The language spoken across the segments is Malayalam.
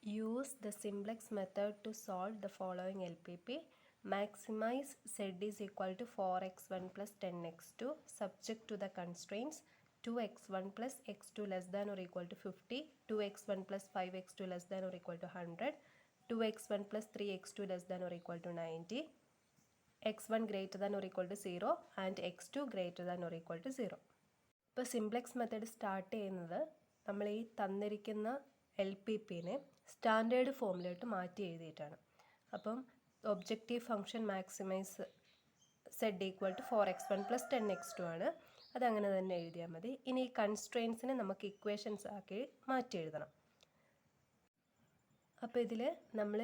Use the simplex method to solve the following LPP. Maximize z is equal to 4x1 plus 10x2 subject to the constraints 2x1 plus x2 less than or equal to 50, 2x1 plus 5x2 less than or equal to 100, 2x1 plus 3x2 less than or equal to 90, x1 greater than or equal to 0 and x2 greater than or equal to 0. ഇപ്പോൾ സിംപ്ലെക്സ് മെത്തേഡ് സ്റ്റാർട്ട് ചെയ്യുന്നത് നമ്മൾ ഈ തന്നിരിക്കുന്ന LPPനെ സ്റ്റാൻഡേർഡ് ഫോമിലോട്ട് മാറ്റി എഴുതിയിട്ടാണ്. അപ്പം objective function maximise z equal to 4x1 plus 10x2 ആണ്. അതങ്ങനെ തന്നെ എഴുതിയാൽ മതി. ഇനി ഈ കൺസ്ട്രെയിൻസിനെ നമുക്ക് ഇക്വേഷൻസ് ആക്കി മാറ്റി എഴുതണം. അപ്പോൾ ഇതിൽ നമ്മൾ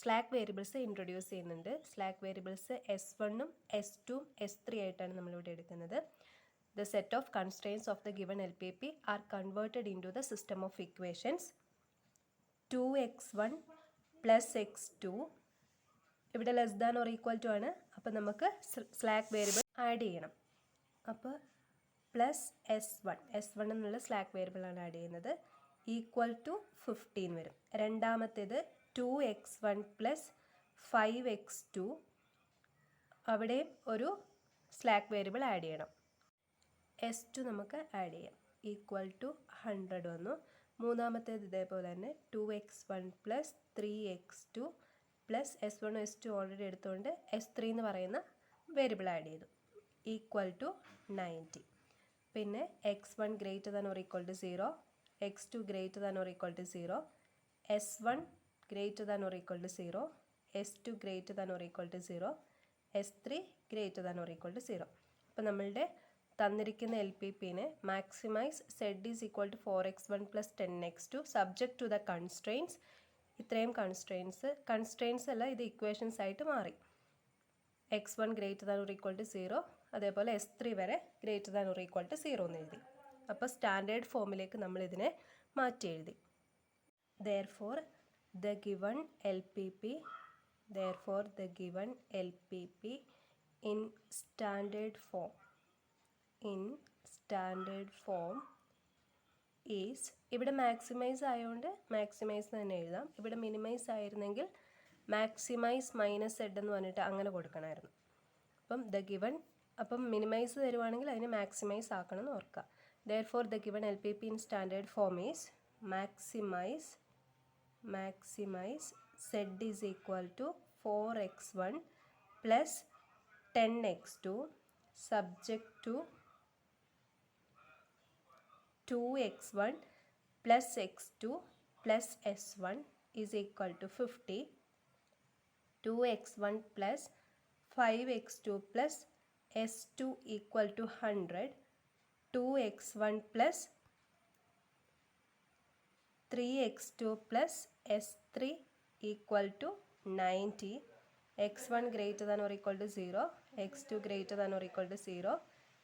സ്ലാക്ക് വേരിയബിൾസ് ഇൻട്രൊഡ്യൂസ് ചെയ്യുന്നുണ്ട്. സ്ലാക്ക് വേരിയബിൾസ് S1ഉം S2ഉം S3 ആയിട്ടാണ് നമ്മളിവിടെ എടുക്കുന്നത്. The set of constraints of the given LPP are converted into the system of equations 2x1 plus x2 ഇവിടെ less than or equal to ആണ്. അപ്പോൾ നമുക്ക് സ്ലാക്ക് വേരിയബിൾ ആഡ് ചെയ്യണം. അപ്പോൾ പ്ലസ് S1 എന്നുള്ള സ്ലാക്ക് വേരിയബിളാണ് ആഡ് ചെയ്യുന്നത്. ഈക്വൽ ടു 15 വരും. രണ്ടാമത്തേത് 2x1 പ്ലസ് 5x2 അവിടെ ഒരു സ്ലാക്ക് വേരിയബിൾ ആഡ് ചെയ്യണം. S2 നമുക്ക് ആഡ് ചെയ്യാം. ഈക്വൽ ടു 100 വന്നു. മൂന്നാമത്തേത് ഇതേപോലെ തന്നെ 2x1 plus 3x2 plus S1 S2 already എടുത്തുകൊണ്ട് S3 എന്ന് പറയുന്ന വേരിയബിൾ ആഡ് ചെയ്തു. Equal to 90. പിന്നെ x1 greater than or equal to 0, x2 greater than or equal to 0, S1 greater than or equal to 0, S2 greater than or equal to 0, S3 greater than or equal to 0. അപ്പോൾ നമ്മളുടെ തന്നിരിക്കുന്ന LPPനെ maximise z is equal to 4x1 plus 10x2 subject to the constraints. ഇത്രയും കൺസ്ട്രെയിൻസ് അല്ല, ഇത് ഇക്വേഷൻസ് ആയിട്ട് മാറി. x1 greater than or equal to 0, അതേപോലെ S3 വരെ greater than or equal to 0 എന്ന് എഴുതി. അപ്പോൾ സ്റ്റാൻഡേർഡ് ഫോമിലേക്ക് നമ്മൾ ഇതിനെ മാറ്റി എഴുതി. Therefore the given LPP in standard form is, ഇവിടെ മാക്സിമൈസ് ആയതുകൊണ്ട് മാക്സിമൈസ് തന്നെ എഴുതാം. ഇവിടെ മിനിമൈസ് ആയിരുന്നെങ്കിൽ മാക്സിമൈസ് മൈനസ് z എന്ന് പറഞ്ഞിട്ട് അങ്ങനെ കൊടുക്കണമായിരുന്നു. അപ്പം മിനിമൈസ് തരുവാണെങ്കിൽ അതിനെ മാക്സിമൈസ് ആക്കണം എന്ന് ഓർക്കുക. Therefore the given LPP in standard form is maximize z is equal to 4x1 plus 10x2 subject to 2x1 plus x2 plus s1 is equal to 50, 2x1 plus 5x2 plus s2 equal to 100, 2x1 plus 3x2 plus s3 equal to 90, x1 greater than or equal to 0, x2 greater than or equal to 0,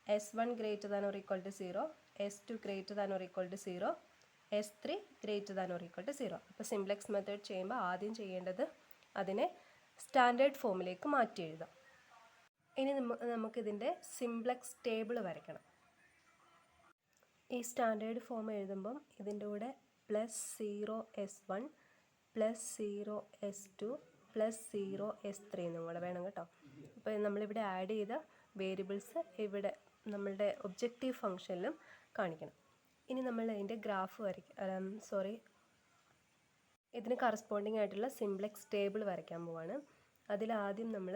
s1 greater than or equal to 0, S2 greater than or equal to 0, S3 greater than or equal to 0. അപ്പോൾ സിംപ്ലെക്സ് മെത്തേഡ് ചെയ്യുമ്പോൾ ആദ്യം ചെയ്യേണ്ടത് അതിനെ സ്റ്റാൻഡേർഡ് ഫോമിലേക്ക് മാറ്റി എഴുതാം. ഇനി നമുക്കിതിൻ്റെ സിംപ്ലെക്സ് ടേബിൾ വരയ്ക്കണം. ഈ സ്റ്റാൻഡേർഡ് ഫോം എഴുതുമ്പം ഇതിൻ്റെ കൂടെ plus 0s1 plus 0s2 plus 0s3 എന്നും കൂടെ വേണം കേട്ടോ. അപ്പോൾ നമ്മളിവിടെ ആഡ് ചെയ്ത വേരിയബിൾസ് ഇവിടെ നമ്മളുടെ ഒബ്ജക്റ്റീവ് ഫംഗ്ഷനിലും കാണിക്കണം. ഇനി നമ്മൾ അതിൻ്റെ ഗ്രാഫ് ഇതിന് കറസ്പോണ്ടിങ് ആയിട്ടുള്ള സിംപ്ലെക്സ് ടേബിൾ വരയ്ക്കാൻ പോവാണ്. അതിലാദ്യം നമ്മൾ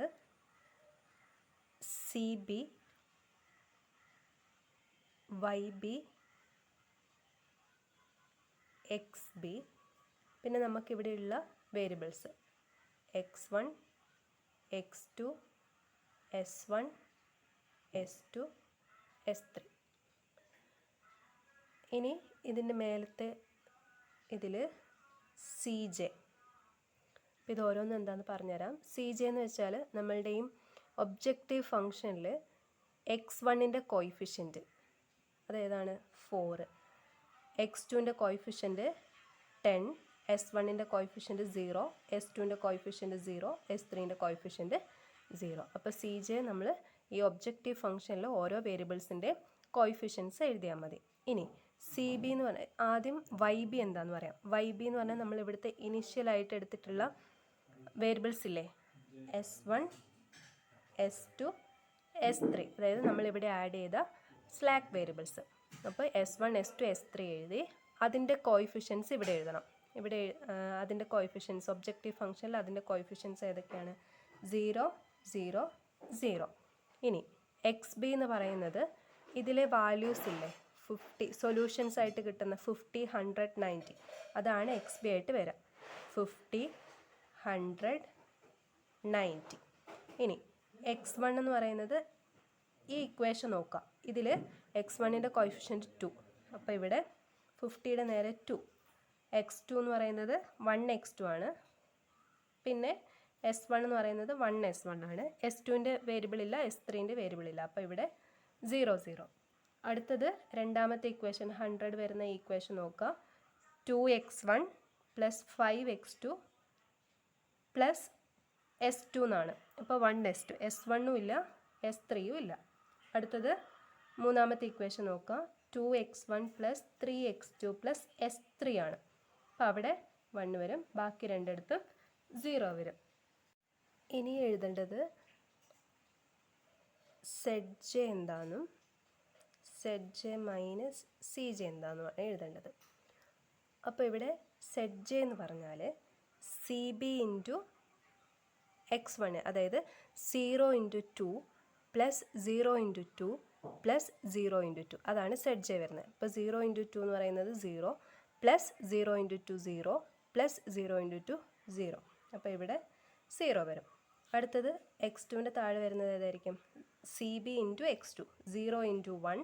CB, YB, XB, പിന്നെ നമുക്കിവിടെയുള്ള variables x1, x2, s1, s2, s3. ഇനി ഇതിൻ്റെ മേലത്തെ ഇതിൽ CJ. അപ്പോൾ ഇത് ഓരോന്നും എന്താണെന്ന് പറഞ്ഞുതരാം. CJ എന്ന് വെച്ചാൽ നമ്മളുടെയും ഒബ്ജക്റ്റീവ് ഫംഗ്ഷനിൽ x1ൻ്റെ കോയിഫിഷ്യൻറ്റ് അതേതാണ് 4, x2ൻ്റെ കോയിഫിഷ്യൻറ്റ് 10, s1ൻ്റെ കോയിഫിഷ്യൻറ്റ് 0, s2ൻ്റെ കോയിഫിഷ്യൻറ്റ് 0, s3ൻ്റെ കോയിഫിഷ്യൻറ്റ് 0. അപ്പോൾ CJ നമ്മൾ ഈ ഒബ്ജക്റ്റീവ് ഫംഗ്ഷനിൽ ഓരോ വേരിയബിൾസിൻ്റെ കോയിഫിഷ്യൻസ് എഴുതിയാൽ മതി. ഇനി സി ബി എന്ന് പറഞ്ഞാൽ ആദ്യം വൈ ബി എന്താണെന്ന് പറയാം. വൈ ബി എന്ന് പറഞ്ഞാൽ നമ്മൾ ഇവിടുത്തെ ഇനിഷ്യലായിട്ട് എടുത്തിട്ടുള്ള വേരിയബിൾസ് ഇല്ലേ, S1 S2 S3, അതായത് നമ്മളിവിടെ ആഡ് ചെയ്ത സ്ലാക്ക് വേരിയബിൾസ്. അപ്പോൾ S1 S2 S3 എഴുതി അതിൻ്റെ കോയിഫിഷ്യൻസ് ഇവിടെ എഴുതണം. ഇവിടെ അതിൻ്റെ കോയിഫിഷ്യൻസ് ഒബ്ജക്റ്റീവ് ഫംഗ്ഷനിൽ അതിൻ്റെ കോയിഫിഷ്യൻസ് ഏതൊക്കെയാണ്? 0 0 0. ഇനി എക്സ് ബി എന്ന് പറയുന്നത് ഇതിലെ വാല്യൂസ് ഇല്ലേ 50 സൊല്യൂഷൻസ് ആയിട്ട് കിട്ടുന്ന 50 100 90, അതാണ് എക്സ് ബി ആയിട്ട് വരിക. 50 100 90. ഇനി x1 എന്ന് പറയുന്നത് ഈ ഇക്വേഷൻ നോക്കുക. ഇതിൽ x1ൻ്റെ കോയിഫിഷ്യൻറ്റ് 2, അപ്പോൾ ഇവിടെ 50യുടെ നേരെ 2. x2 എന്ന് പറയുന്നത് 1x2 ആണ്. പിന്നെ S1 എന്ന് പറയുന്നത് 1S1 ആണ്. S2ൻ്റെ വേരിയബിൾ ഇല്ല, S3ൻ്റെ വേരിയബിൾ ഇല്ല, അപ്പോൾ ഇവിടെ 0 0. അടുത്തത് രണ്ടാമത്തെ ഇക്വേഷൻ 100 വരുന്ന ഇക്വേഷൻ നോക്കുക. 2x1 + 5x2 + S2 എന്നാണ്. അപ്പോൾ 1S2, S1ഉം ഇല്ല S3യും ഇല്ല. അടുത്തത് മൂന്നാമത്തെ ഇക്വേഷൻ നോക്കുക. 2x1 + 3x2 + S3 ആണ്. അപ്പോൾ അവിടെ 1 വരും, ബാക്കി രണ്ടിടത്തും 0 വരും. ഇനി എഴുതേണ്ടത് ZJ എന്താണെന്നും ZJ - CJ എന്താണെന്നുമാണ് എഴുതേണ്ടത്. അപ്പോൾ ഇവിടെ ZJ എന്ന് പറഞ്ഞാൽ CB × x1, അതായത് 0 × 2 + 0 × 2 + 0 × 2, അതാണ് ZJ വരുന്നത്. അപ്പോൾ 0 × 2 എന്ന് പറയുന്നത് 0 + 0 × 2 0 + 0 × 2 0, അപ്പോൾ ഇവിടെ 0 വരും. അടുത്തത് x2ൻ്റെ താഴെ വരുന്നത് ഏതായിരിക്കും? CB × x2, 0 × 1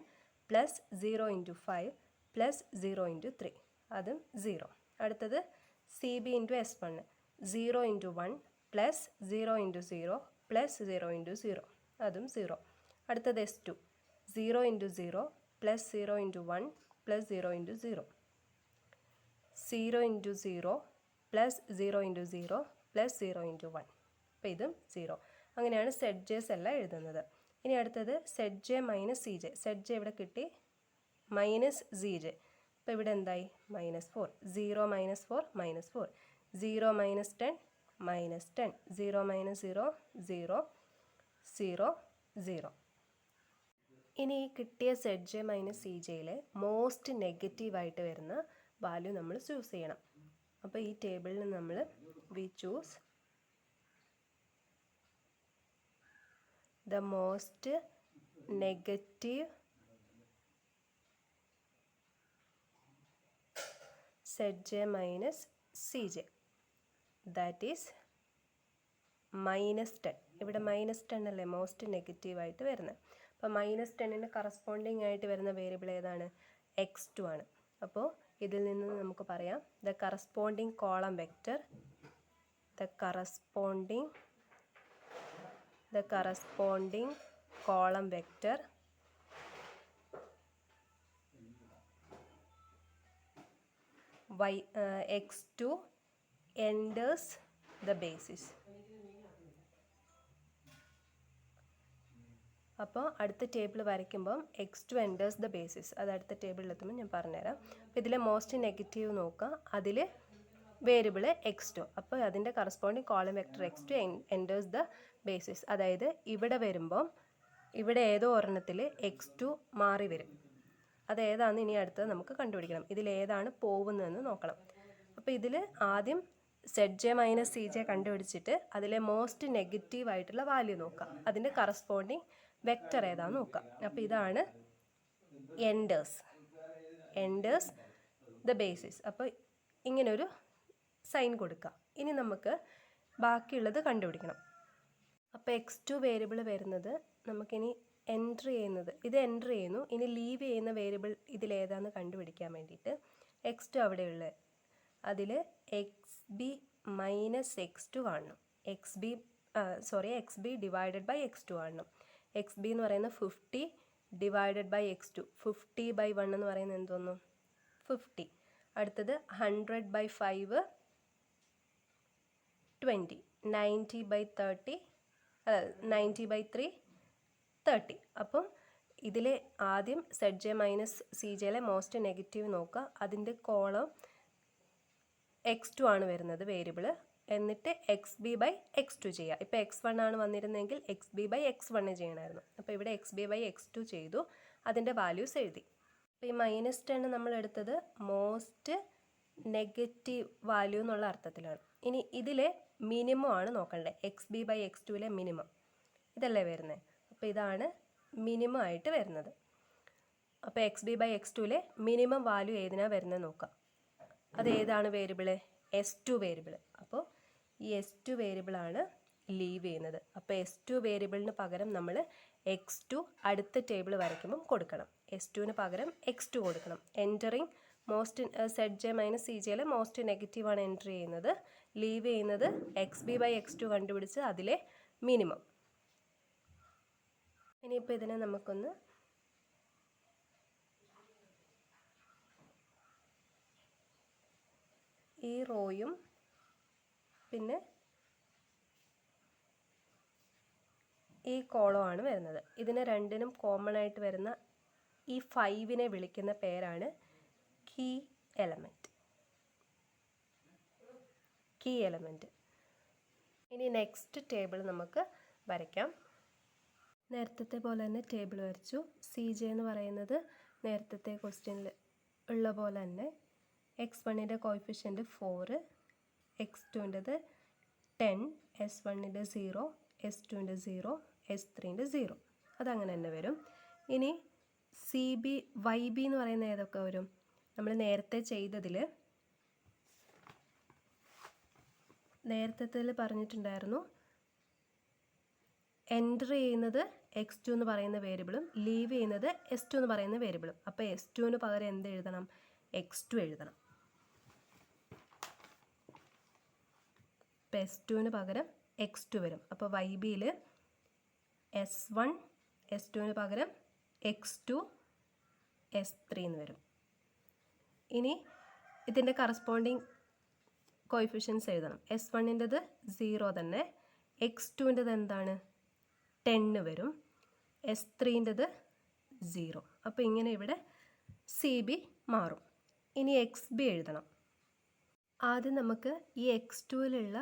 + 0 × 5 + 0 × 3, അതും 0. അടുത്തത് CB × S1, 0 × 1 + 0 × 0 + 0 × 0, അതും 0. അടുത്തത് S2, 0 × 0 + 0 × 1 + 0 × 0, 0 × 0 + 0 × 0 + 0 × 1, അപ്പോൾ ഇതും 0. അങ്ങനെയാണ് ZJs എല്ലാം എഴുതുന്നത്. ഇനി അടുത്തത് ZJ - CJ. ZJ ഇവിടെ കിട്ടി, -ZJ. അപ്പോൾ ഇവിടെ എന്തായി? -4. 0 - 4 -4, 0 - 10 -10, 0 - 0 0 0 0. ഇനി ഈ കിട്ടിയ ZJ - CJയിലെ മോസ്റ്റ് നെഗറ്റീവായിട്ട് വരുന്ന വാല്യൂ നമ്മൾ ചൂസ് ചെയ്യണം. അപ്പോൾ ഈ ടേബിളിൽ നമ്മൾ V choose the most negative ZJ - CJ, that is -10. ഇവിടെ -10 അല്ലേ മോസ്റ്റ് നെഗറ്റീവായിട്ട് വരുന്നത്. അപ്പോൾ -10ന് കറസ്പോണ്ടിങ് ആയിട്ട് വരുന്ന വേരിയബിൾ ഏതാണ്? x2 ആണ്. അപ്പോൾ ഇതിൽ നിന്ന് നമുക്ക് പറയാം the corresponding column vector x2 enters the basis. അപ്പോൾ അടുത്ത table വരയ്ക്കുമ്പം x2 enters the basis, അത് അടുത്ത ടേബിളിൽ എത്തുമ്പോൾ ഞാൻ പറഞ്ഞുതരാം. അപ്പോൾ ഇതിലെ മോസ്റ്റ് നെഗറ്റീവ് നോക്കുക, അതിൽ വേരിയബിൾ x2, അപ്പോൾ അതിൻ്റെ corresponding column vector x2 enters the basis. അതായത് ഇവിടെ വരുമ്പം ഇവിടെ ഏതോ ഒരെണ്ണത്തിൽ x2 മാറി വരും. അതേതാണെന്ന് ഇനി അടുത്തത് നമുക്ക് കണ്ടുപിടിക്കണം. ഇതിലേതാണ് പോകുന്നതെന്ന് നോക്കണം. അപ്പോൾ ഇതിൽ ആദ്യം ZJ - CJ കണ്ടുപിടിച്ചിട്ട് അതിലെ മോസ്റ്റ് നെഗറ്റീവ് ആയിട്ടുള്ള വാല്യൂ നോക്കാം, അതിൻ്റെ കറസ്പോണ്ടിങ് വെക്ടർ ഏതാണെന്ന് നോക്കാം. അപ്പോൾ ഇതാണ് enters the basis. അപ്പോൾ ഇങ്ങനൊരു സൈൻ കൊടുക്കാം. ഇനി നമുക്ക് ബാക്കിയുള്ളത് കണ്ടുപിടിക്കണം. അപ്പോൾ x2 വേരിയബിൾ വരുന്നത് നമുക്കിനി എൻ്റർ ചെയ്യുന്നത്, ഇത് എൻ്റർ ചെയ്യുന്നു. ഇനി ലീവ് ചെയ്യുന്ന വേരിയബിൾ ഇതിലേതാണെന്ന് കണ്ടുപിടിക്കാൻ വേണ്ടിയിട്ട് x2 അവിടെയുള്ള അതിൽ xb - x2 കാണണം. xb ഡിവൈഡഡ് ബൈ x2 കാണണം. xb എന്ന് പറയുന്നത് 50 ഡിവൈഡഡ് ബൈ x2, 50/1 എന്ന് പറയുന്നത് എന്തോന്നു? 50. അടുത്തത് 100/5 20, 90/30 90/3 30. അപ്പം ഇതിലെ ആദ്യം ZJ മൈനസ് CJയിലെ മോസ്റ്റ് നെഗറ്റീവ് നോക്കുക. അതിൻ്റെ കോളം x2 ആണ് വരുന്നത് വേരിയബിൾ. എന്നിട്ട് XB/X2 ചെയ്യുക. ഇപ്പോൾ x1 ആണ് വന്നിരുന്നെങ്കിൽ XB/X1 ചെയ്യണമായിരുന്നു. അപ്പോൾ ഇവിടെ XB/X2 ചെയ്തു. അതിൻ്റെ വാല്യൂസ് എഴുതി. അപ്പോൾ ഈ -10 നമ്മൾ എടുത്തത് മോസ്റ്റ് നെഗറ്റീവ് വാല്യൂ എന്നുള്ള അർത്ഥത്തിലാണ്. ഇനി ഇതിലെ മിനിമം ആണ് നോക്കേണ്ടത്. XB/X2ലെ മിനിമം ഇതല്ലേ വരുന്നത്. അപ്പോൾ ഇതാണ് മിനിമം ആയിട്ട് വരുന്നത്. അപ്പോൾ XB/X2ലെ മിനിമം വാല്യൂ ഏതിനാണ് വരുന്നത് നോക്കാം. അത് ഏതാണ് വേരിയബിൾ? S2 variable. അപ്പോൾ ഈ S2 വേരിയബിളാണ് ലീവ് ചെയ്യുന്നത്. അപ്പോൾ S2 വേരിയബിളിന് പകരം നമ്മൾ X2 അടുത്ത ടേബിൾ വരയ്ക്കുമ്പം കൊടുക്കണം. S2ന് പകരം X2 കൊടുക്കണം. എൻറ്ററിങ് മോസ്റ്റ് ZJ മൈനസ് CJയിലെ മോസ്റ്റ് നെഗറ്റീവാണ് എൻറ്റർ ചെയ്യുന്നത്. ലീവ് ചെയ്യുന്നത് XB/X2 കണ്ടുപിടിച്ച് അതിലെ മിനിമം. ഇനിയിപ്പോൾ ഇതിനെ നമുക്കൊന്ന് ഈ റോയും പിന്നെ ഈ കോളമാണ് വരുന്നത്. ഇതിന് രണ്ടിനും കോമൺ ആയിട്ട് വരുന്ന ഈ 5നെ വിളിക്കുന്ന പേരാണ് കീ എലമെൻറ്റ്. Key element. ഇനി നെക്സ്റ്റ് ടേബിൾ നമുക്ക് വരയ്ക്കാം. നേരത്തെ പോലെ തന്നെ ടേബിൾ വരച്ചു. CJ എന്ന് പറയുന്നത് നേരത്തെ ക്വസ്റ്റ്യനിൽ ഉള്ള പോലെ തന്നെ x1ൻ്റെ കോയിഫിഷ്യൻറ്റ് 4, x2ൻ്റെത് 10, s1ൻ്റെ 0, s2ൻ്റെ 0, s3ൻ്റെ 0. അതങ്ങനെ തന്നെ വരും. ഇനി YB എന്ന് പറയുന്ന ഏതൊക്കെ വരും? നമ്മൾ നേരത്തെ ചെയ്തതിൽ പറഞ്ഞിട്ടുണ്ടായിരുന്നു എൻറ്റർ ചെയ്യുന്നത് x2 എന്ന് പറയുന്ന വേരിയബിളും ലീവ് ചെയ്യുന്നത് s2 എന്ന് പറയുന്ന വേരിയബിളും. അപ്പോൾ s2ന് പകരം എന്ത് എഴുതണം? x2 എഴുതണം. അപ്പോൾ s2ന് പകരം x2 വരും. അപ്പോൾ YBയിൽ s1, s2ന് പകരം x2, s3 എന്ന് വരും. ഇനി ഇതിൻ്റെ കറസ്പോണ്ടിങ് കോയിഫിഷ്യൻസ് എഴുതണം. s1ൻ്റെത് 0 തന്നെ, x2ൻ്റെത് എന്താണ്? 10 വരും, s3ൻ്റെത് 0. അപ്പോൾ ഇങ്ങനെ ഇവിടെ CB മാറും. ഇനി XB എഴുതണം. ആദ്യം നമുക്ക് ഈ x2ലുള്ള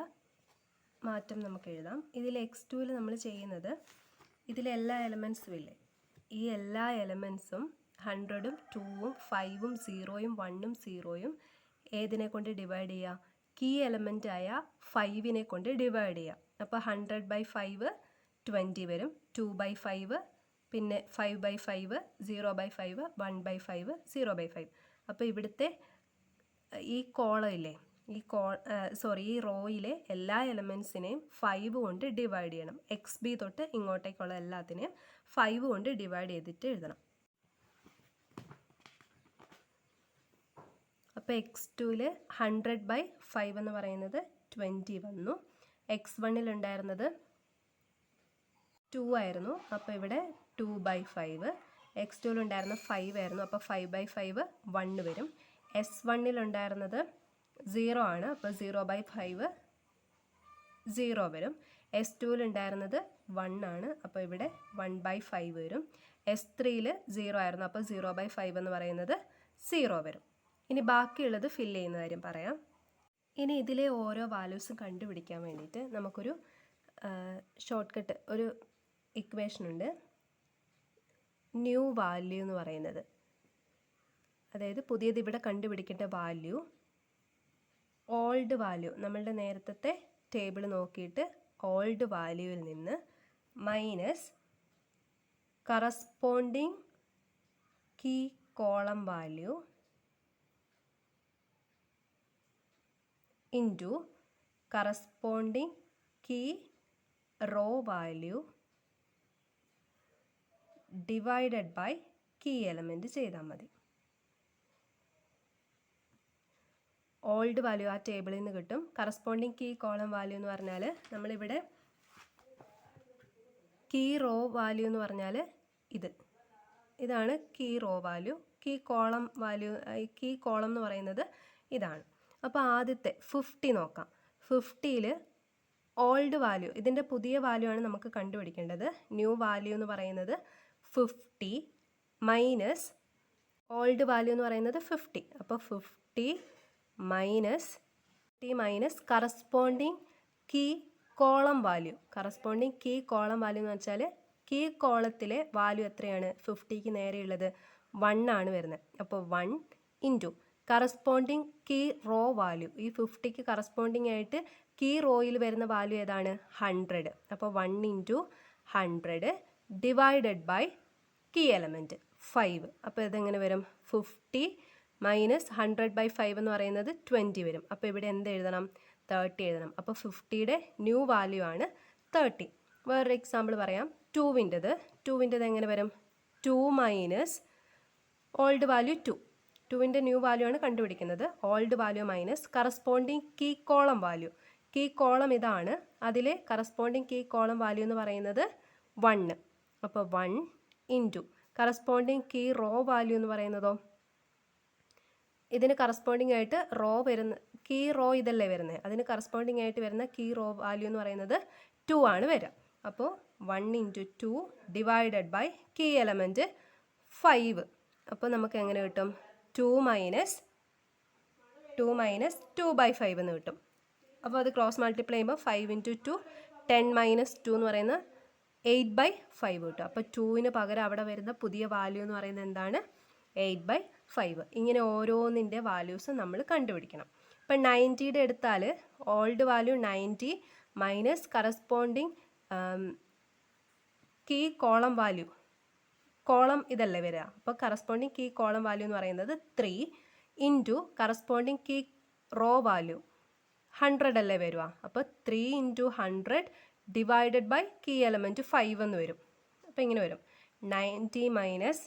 മാറ്റം നമുക്ക് എഴുതാം. ഇതിൽ x2ൽ നമ്മൾ ചെയ്യുന്നത് ഇതിലെല്ലാ എലമെൻസും ഇല്ലേ, ഈ എല്ലാ എലമെൻസും 100ഉം 2ഉം 5ഉം 0ഉം 1ഉം 0ഉം ഏതിനെ കൊണ്ട് ഡിവൈഡ് ചെയ്യുക? കീ എലമെൻ്റായ 5നെ കൊണ്ട് ഡിവൈഡ് ചെയ്യുക. അപ്പോൾ 100/5 20 വരും, 2/5, പിന്നെ 5/5, 0/5, 1/5, 0/5. അപ്പോൾ ഇവിടുത്തെ ഈ കോളം ഇല്ലേ, ഈ റോയിലെ എല്ലാ എലമെൻസിനെയും 5 കൊണ്ട് ഡിവൈഡ് ചെയ്യണം. XB തൊട്ട് ഇങ്ങോട്ടേക്കുള്ള എല്ലാത്തിനെയും 5 കൊണ്ട് ഡിവൈഡ് ചെയ്തിട്ട് എഴുതണം. അപ്പോൾ x2ൽ 100/5 എന്ന് പറയുന്നത് 20 വന്നു. x1ൽ ഉണ്ടായിരുന്നത് 2 ആയിരുന്നു, അപ്പോൾ ഇവിടെ 2/5. x2ൽ ഉണ്ടായിരുന്ന 5 ആയിരുന്നു, അപ്പോൾ 5/5 1 വരും. s1ൽ ഉണ്ടായിരുന്നത് 0 ആണ്, അപ്പോൾ 0/5 0 വരും. s2ൽ ഉണ്ടായിരുന്നത് 1 ആണ്, അപ്പോൾ ഇവിടെ 1/5 വരും. s3ൽ 0 ആയിരുന്നു, അപ്പോൾ 0/5 എന്ന് പറയുന്നത് 0 വരും. ഇനി ബാക്കിയുള്ളത് ഫില്ല് ചെയ്യുന്ന കാര്യം പറയാം. ഇനി ഇതിലെ ഓരോ വാല്യൂസും കണ്ടുപിടിക്കാൻ വേണ്ടിയിട്ട് നമുക്കൊരു ഷോർട്ട് കട്ട്, ഒരു ഇക്വേഷനുണ്ട്. ന്യൂ വാല്യൂ എന്ന് പറയുന്നത്, അതായത് പുതിയത് ഇവിടെ കണ്ടുപിടിക്കേണ്ട വാല്യൂ, ഓൾഡ് വാല്യൂ നമ്മളുടെ നേരത്തെ ടേബിൾ നോക്കിയിട്ട് ഓൾഡ് വാല്യൂവിൽ നിന്ന് minus corresponding key column value into corresponding key row value divided by key element ചെയ്താൽ മതി. ഓൾഡ് വാല്യൂ ആ ടേബിളിൽ നിന്ന് കിട്ടും. കറസ്പോണ്ടിങ് കീ കോളം വാല്യൂ എന്ന് പറഞ്ഞാൽ നമ്മളിവിടെ കീ റോ വാല്യൂ എന്ന് പറഞ്ഞാൽ ഇതാണ് key row value. Key column value, key column എന്ന് പറയുന്നത് ഇതാണ്. അപ്പോൾ ആദ്യത്തെ 50 നോക്കാം. 50ൽ ഓൾഡ് വാല്യൂ, ഇതിൻ്റെ പുതിയ വാല്യൂ ആണ് നമുക്ക് കണ്ടുപിടിക്കേണ്ടത്. ന്യൂ വാല്യൂ എന്ന് പറയുന്നത് 50 മൈനസ് ഓൾഡ് വാല്യൂ എന്ന് പറയുന്നത് 50. അപ്പോൾ 50 minus corresponding key column value. Corresponding key column value എന്ന് വെച്ചാൽ കീ കോളത്തിലെ വാല്യൂ എത്രയാണ്? 50ക്ക് നേരെയുള്ളത് 1 ആണ് വരുന്നത്. അപ്പോൾ 1 into corresponding key row value. ഈ 50ക്ക് കറസ്പോണ്ടിങ് ആയിട്ട് കീ റോയിൽ വരുന്ന വാല്യൂ ഏതാണ്? 100. അപ്പോൾ 1 into 100 divided by key element 5. അപ്പോൾ ഇതെങ്ങനെ വരും? 50 മൈനസ് 100/5 എന്ന് പറയുന്നത് 20 വരും. അപ്പോൾ ഇവിടെ എന്ത് എഴുതണം? 30 എഴുതണം. അപ്പോൾ 50യുടെ ന്യൂ വാല്യൂ ആണ് 30. വേറൊരു എക്സാമ്പിൾ പറയാം. 2വിൻ്റെത് എങ്ങനെ വരും? 2 മൈനസ് ഓൾഡ് വാല്യൂ 2. 2വിൻ്റെ ന്യൂ വാല്യൂ ആണ് കണ്ടുപിടിക്കുന്നത്. Old value minus corresponding key column value. Key column ഇതാണ്. അതിലെ കറസ്പോണ്ടിങ് കീ കോളം വാല്യൂ എന്ന് പറയുന്നത് 1. അപ്പോൾ 1 into corresponding key row value എന്ന് പറയുന്നതോ? ഇതിന് കറസ്പോണ്ടിങ് ആയിട്ട് റോ വരുന്ന കീ റോ ഇതല്ലേ വരുന്നത്. അതിന് കറസ്പോണ്ടിങ് ആയിട്ട് വരുന്ന കീ റോ വാല്യൂ എന്ന് പറയുന്നത് 2 ആണ് വരിക. അപ്പോൾ 1 into 2 divided by key element 5. അപ്പോൾ നമുക്ക് എങ്ങനെ കിട്ടും? 2 മൈനസ് 2/5 എന്ന് കിട്ടും. അപ്പോൾ അത് ക്രോസ് മൾട്ടിപ്ലൈ ചെയ്യുമ്പോൾ 5 ഇൻറ്റു 2 10 മൈനസ് 2 എന്ന് പറയുന്നത് 8/5 കിട്ടും. അപ്പോൾ 2വിന് പകരം അവിടെ വരുന്ന പുതിയ വാല്യൂ എന്ന് പറയുന്നത് എന്താണ്? 8/5. ഇങ്ങനെ ഓരോന്നിൻ്റെ വാല്യൂസ് നമ്മൾ കണ്ടുപിടിക്കണം. ഇപ്പം 90യുടെ എടുത്താൽ old value 90 minus corresponding key column value. Column ഇതല്ലേ വരിക. അപ്പോൾ കറസ്പോണ്ടിങ് കീ കോളം വാല്യൂ എന്ന് പറയുന്നത് 3 into corresponding key row value 100 അല്ലേ വരിക. അപ്പോൾ 3 into 100 divided by key element 5 എന്ന് വരും. അപ്പോൾ ഇങ്ങനെ വരും 90 മൈനസ്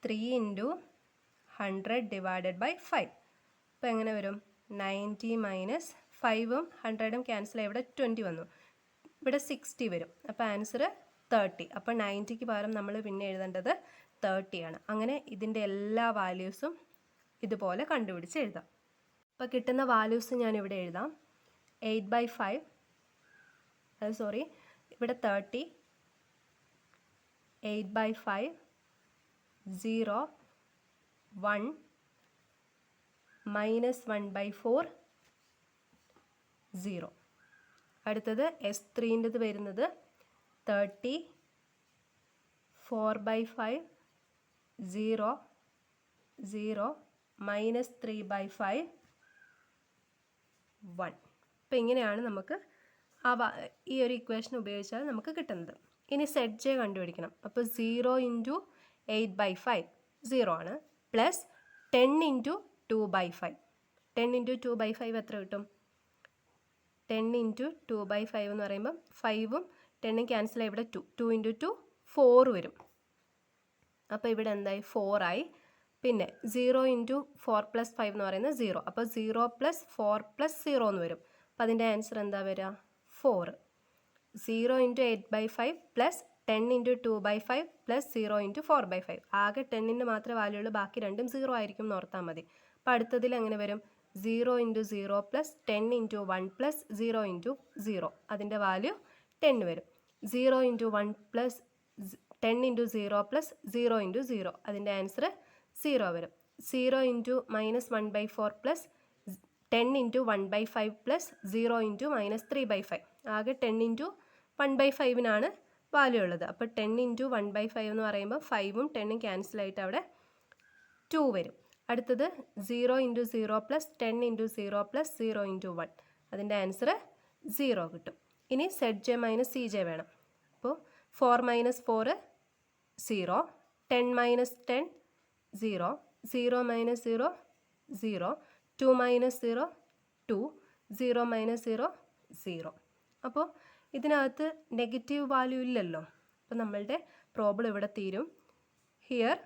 3 ഇൻറ്റു 100 ഡിവൈഡഡ് ബൈ 5. അപ്പോൾ എങ്ങനെ വരും? 90 മൈനസ് 5ഉം 100ഉം ക്യാൻസൽ ആയി ഇവിടെ 20 വന്നു. ഇവിടെ 60 വരും. അപ്പോൾ ആൻസർ 30. അപ്പോൾ 90ക്ക് പകരം നമ്മൾ പിന്നെ എഴുതേണ്ടത് 30 ആണ്. അങ്ങനെ ഇതിൻ്റെ എല്ലാ വാല്യൂസും ഇതുപോലെ കണ്ടുപിടിച്ച് എഴുതാം. അപ്പോൾ കിട്ടുന്ന വാല്യൂസ് ഞാനിവിടെ എഴുതാം. 8/5 ഇവിടെ 30, 8/5, 0, 1, മൈനസ് 1/4, 0. അടുത്തത് S3ൻ്റെത് വരുന്നത് 30, 4/5, 0, 0, മൈനസ് 3/5, 1. അപ്പോൾ ഇങ്ങനെയാണ് നമുക്ക് ഈ ഒരു ഇക്വേഷൻ ഉപയോഗിച്ചാൽ നമുക്ക് കിട്ടുന്നത്. ഇനി ZJ കണ്ടുപിടിക്കണം. അപ്പോൾ 0 ഇൻറ്റു 8/5 0 ആണ്. Plus 10 into 2/5. 10 ഇൻറ്റു 2/5 എത്ര കിട്ടും? 10 ഇൻറ്റു 2/5 എന്ന് പറയുമ്പം 5ഉം 10ഉം ക്യാൻസൽ ആയി ഇവിടെ 2 ഇൻറ്റു 2 4 വരും. അപ്പോൾ ഇവിടെ എന്തായി? 4 ആയി. പിന്നെ 0 ഇൻറ്റു 4 പ്ലസ് 5 എന്ന് പറയുന്നത് 0. അപ്പോൾ 0 പ്ലസ് 4 പ്ലസ് 0 എന്ന് വരും. അപ്പോൾ അതിൻ്റെ ആൻസർ എന്താ വരിക? 4. 0 into 8/5 plus 10 into 2/5 plus 0 into 4/5. ആകെ 10ൻ്റെ മാത്രമേ വാല്യൂ ഉള്ളൂ. ബാക്കി രണ്ടും 0 ആയിരിക്കും എന്ന് ഓർത്താൽ മതി. അപ്പോൾ അടുത്തതിൽ എങ്ങനെ വരും? 0 into 0 plus 10 into 1 plus 0 into 0. അതിൻ്റെ വാല്യൂ 10 വരും. 0 into 1 plus 10 into 0 plus 0 into 0. അതിൻ്റെ ആൻസർ 0 വരും. 0 into minus 1/4 plus 10 into 1/5 plus 0 into minus 3/5. ആകെ 10 ഇൻറ്റു 1/5നാണ് വാല്യൂ ഉള്ളത്. അപ്പോൾ 10 ഇൻറ്റു 1/5 എന്ന് പറയുമ്പോൾ 5ഉം 10ഉം ക്യാൻസൽ ആയിട്ട് അവിടെ 2 വരും. അടുത്തത് 0 into 0 plus 10 into 0 plus 0 into 1. അതിൻ്റെ ആൻസർ 0 കിട്ടും. ഇനി ZJ മൈനസ് CJ വേണം. അപ്പോൾ 4 minus 4 0, 10 minus 10 0, 0 minus 0 0, 2 minus 0 2, 0 minus 0 0. അപ്പോൾ ഇതിനകത്ത് നെഗറ്റീവ് വാല്യൂ ഇല്ലല്ലോ. അപ്പോൾ നമ്മളുടെ പ്രോബ്ലം ഇവിടെ തീരും. Here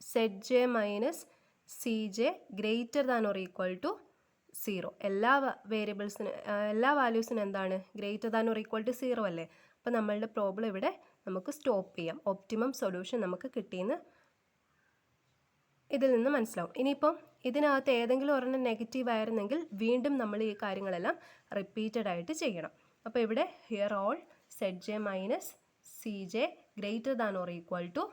ZJ minus CJ greater than or equal to 0. എല്ലാ വാല്യൂസിനും എന്താണ്? Greater than or equal to 0 അല്ലേ. അപ്പോൾ നമ്മളുടെ പ്രോബ്ലം ഇവിടെ നമുക്ക് സ്റ്റോപ്പ് ചെയ്യാം. ഒപ്റ്റിമം സൊല്യൂഷൻ നമുക്ക് കിട്ടിയെന്ന് ഇതിൽ നിന്ന് മനസ്സിലാവും. ഇനിയിപ്പം ഇതിനകത്ത് ഏതെങ്കിലും ഒരെണ്ണം നെഗറ്റീവ് ആയിരുന്നെങ്കിൽ വീണ്ടും നമ്മൾ ഈ കാര്യങ്ങളെല്ലാം റിപ്പീറ്റഡ് ആയിട്ട് ചെയ്യണം. അപ്പോൾ ഇവിടെ here all Z J minus C J greater than or equal to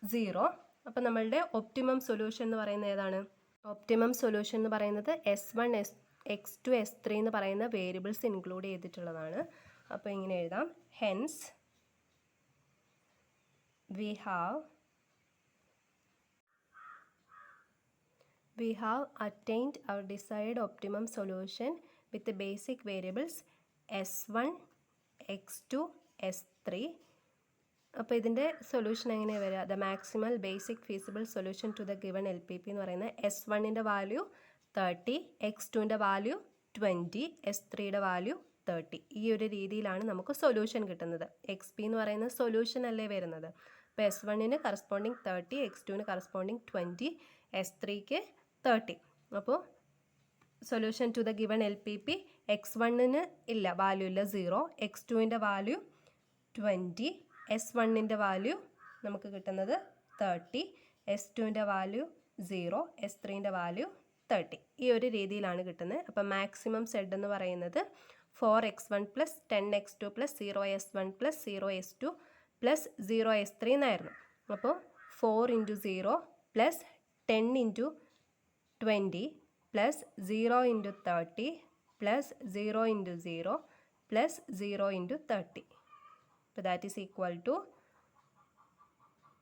0. അപ്പം നമ്മളുടെ ഒപ്റ്റിമം സൊല്യൂഷൻ എന്ന് പറയുന്നത് ഏതാണ്? ഒപ്റ്റിമം സൊല്യൂഷൻ എന്ന് പറയുന്നത് S1, X2, S3 എന്ന് പറയുന്ന വേരിയബിൾസ് ഇൻക്ലൂഡ് ചെയ്തിട്ടുള്ളതാണ്. അപ്പോൾ ഇങ്ങനെ എഴുതാം, hence we have attained our desired optimum solution with the basic variables S1, X2, S3. അപ്പോൾ ഇതിൻ്റെ സൊല്യൂഷൻ എങ്ങനെയാണ് വരിക? The maximal basic feasible solution to the given LPP എന്ന് പറയുന്നത് S1ൻ്റെ വാല്യൂ 30, X2ൻ്റെ വാല്യൂ 20, S3യുടെ വാല്യൂ 30. ഈ ഒരു രീതിയിലാണ് നമുക്ക് സൊല്യൂഷൻ കിട്ടുന്നത്. XP എന്ന് പറയുന്നത് സൊല്യൂഷൻ അല്ലേ വരുന്നത്. അപ്പോൾ S1ന് കറസ്പോണ്ടിങ് 30, X2ന് കറസ്പോണ്ടിങ് 20, S3ക്ക് 30. അപ്പോൾ solution to the given LPP X1ന് ഇല്ല, വാല്യൂ ഇല്ല 0, X2ൻ്റെ വാല്യൂ 20, S1ൻ്റെ വാല്യൂ നമുക്ക് കിട്ടുന്നത് 30, S2ൻ്റെ വാല്യൂ 0, S3ൻ്റെ വാല്യൂ 30. ഈ ഒരു രീതിയിലാണ് കിട്ടുന്നത്. അപ്പോൾ മാക്സിമം സെഡ് എന്ന് പറയുന്നത് 4x1 plus 10x2 plus 0s1 plus 0s2 plus 0s3 എന്നായിരുന്നു. അപ്പോൾ 4 × 0 പ്ലസ് 10 × 20 പ്ലസ് 0 × 30 പ്ലസ് 0 × 0 പ്ലസ് 0 × 30. അപ്പോൾ ദാറ്റ് ഈസ് ഈക്വൽ ടു,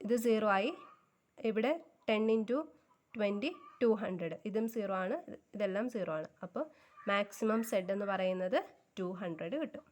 ഇത് 0 ആയി, ഇവിടെ 10 × 20 200, ഇതും 0 ആണ്, ഇതെല്ലാം 0 ആണ്. അപ്പോൾ മാക്സിമം സെഡ് എന്ന് പറയുന്നത് 200 കിട്ടും.